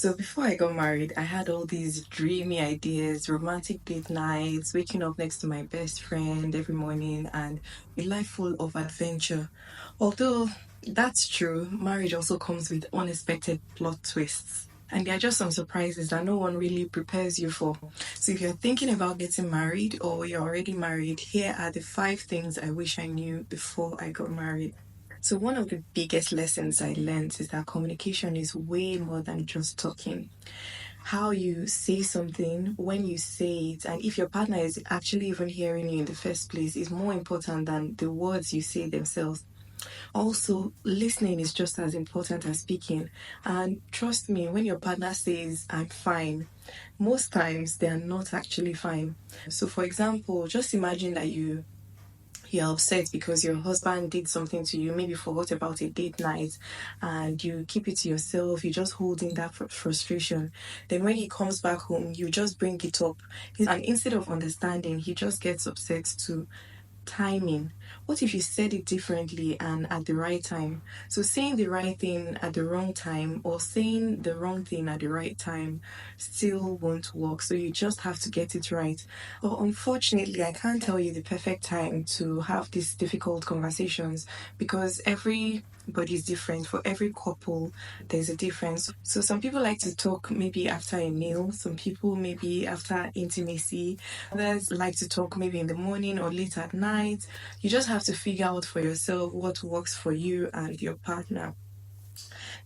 So before I got married, I had all these dreamy ideas, romantic date nights, waking up next to my best friend every morning, and a life full of adventure. Although that's true, marriage also comes with unexpected plot twists. And there are just some surprises that no one really prepares you for. So if you're thinking about getting married or you're already married, here are the 5 things I wish I knew before I got married. So, one of the biggest lessons I learned is that communication is way more than just talking. How you say something, when you say it, and if your partner is actually even hearing you in the first place is more important than the words you say themselves. Also, listening is just as important as speaking. And trust me, when your partner says, I'm fine, most times they are not actually fine. So, for example, just imagine that you're upset because your husband did something to you, maybe forgot about a date night, and you keep it to yourself, you just hold in that frustration. Then when he comes back home, you just bring it up. And instead of understanding, he just gets upset too. Timing. What if you said it differently and at the right time? So saying the right thing at the wrong time or saying the wrong thing at the right time still won't work. So you just have to get it right. But unfortunately, I can't tell you the perfect time to have these difficult conversations because everybody's different. For every couple, there's a difference. So some people like to talk maybe after a meal, some people maybe after intimacy, others like to talk maybe in the morning or late at night. You just have to figure out for yourself what works for you and your partner.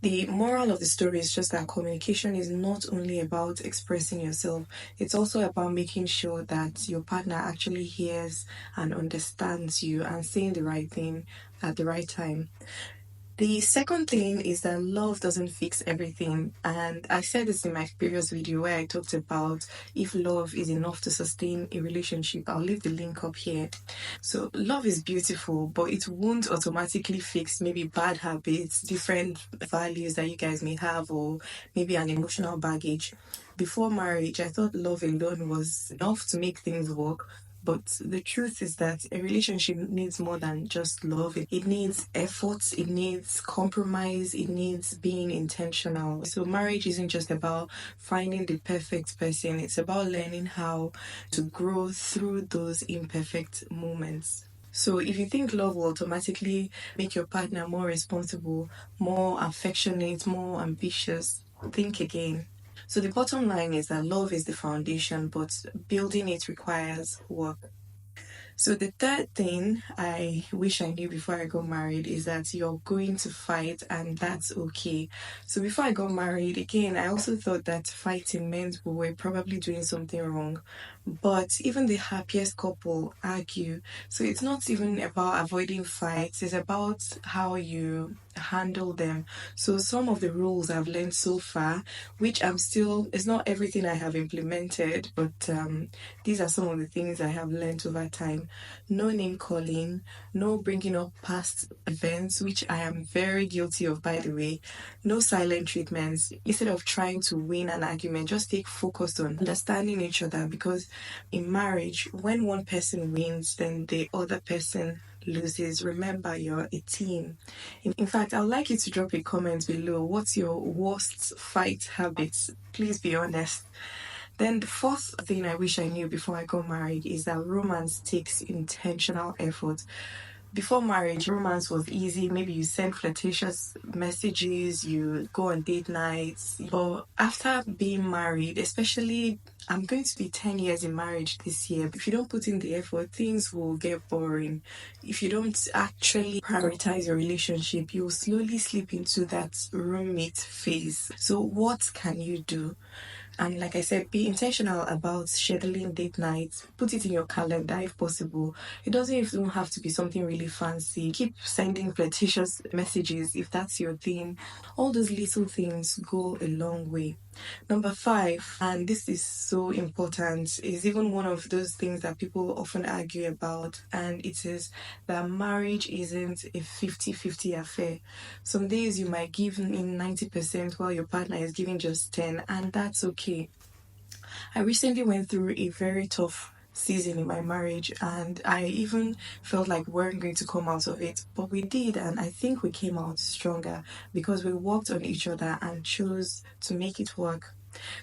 The moral of the story is just that communication is not only about expressing yourself, it's also about making sure that your partner actually hears and understands you and saying the right thing at the right time. The second thing is that love doesn't fix everything. And I said this in my previous video where I talked about if love is enough to sustain a relationship. I'll leave the link up here. So, love is beautiful, but it won't automatically fix maybe bad habits, different values that you guys may have, or maybe an emotional baggage. Before marriage, I thought love alone was enough to make things work. But the truth is that a relationship needs more than just love. It needs effort, it needs compromise, it needs being intentional. So, marriage isn't just about finding the perfect person, it's about learning how to grow through those imperfect moments. So, if you think love will automatically make your partner more responsible, more affectionate, more ambitious, think again. So the bottom line is that love is the foundation, but building it requires work. So the third thing I wish I knew before I got married is that you're going to fight and that's okay. So before I got married, again, I also thought that fighting meant we were probably doing something wrong. But even the happiest couple argue. So it's not even about avoiding fights, it's about how you handle them. So some of the rules I've learned so far, which it's not everything I have implemented, but these are some of the things I have learned over time. No name calling, no bringing up past events, which I am very guilty of, by the way. No silent treatments. Instead of trying to win an argument, just take focus on understanding each other because in marriage, when one person wins, then the other person loses. Remember, you're a team. In fact, I'd like you to drop a comment below. What's your worst fight habits? Please be honest. Then the fourth thing I wish I knew before I got married is that romance takes intentional effort. Before marriage, romance was easy. Maybe you send flirtatious messages, you go on date nights. But after being married, especially I'm going to be 10 years in marriage this year. If you don't put in the effort, things will get boring. If you don't actually prioritize your relationship, you'll slowly slip into that roommate phase. So, what can you do? And like I said, be intentional about scheduling date nights. Put it in your calendar if possible. It doesn't even have to be something really fancy. Keep sending flirtatious messages if that's your thing. All those little things go a long way. Number 5, and this is so important, is even one of those things that people often argue about, and it is that marriage isn't a 50-50 affair. Some days you might give in 90% while your partner is giving just 10, and that's okay. I recently went through a very tough season in my marriage, and I even felt like we weren't going to come out of it, but we did, and I think we came out stronger because we worked on each other and chose to make it work.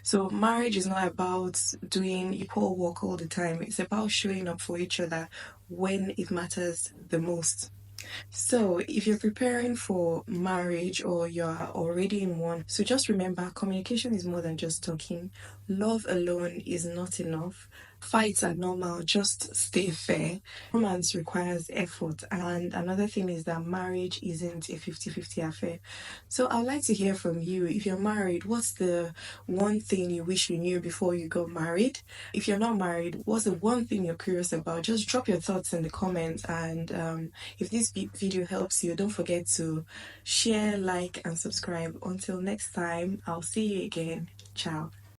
So marriage is not about doing equal work all the time. It's about showing up for each other when it matters the most. So, if you're preparing for marriage or you're already in one, so just remember communication is more than just talking. Love alone is not enough. Fights are normal, just stay fair. Romance requires effort. And another thing is that marriage isn't a 50-50 affair. So, I'd like to hear from you. If you're married, what's the one thing you wish you knew before you got married? If you're not married, what's the one thing you're curious about? Just drop your thoughts in the comments, and if this video helps you, don't forget to share, like, and subscribe. Until next time, I'll see you again. Ciao.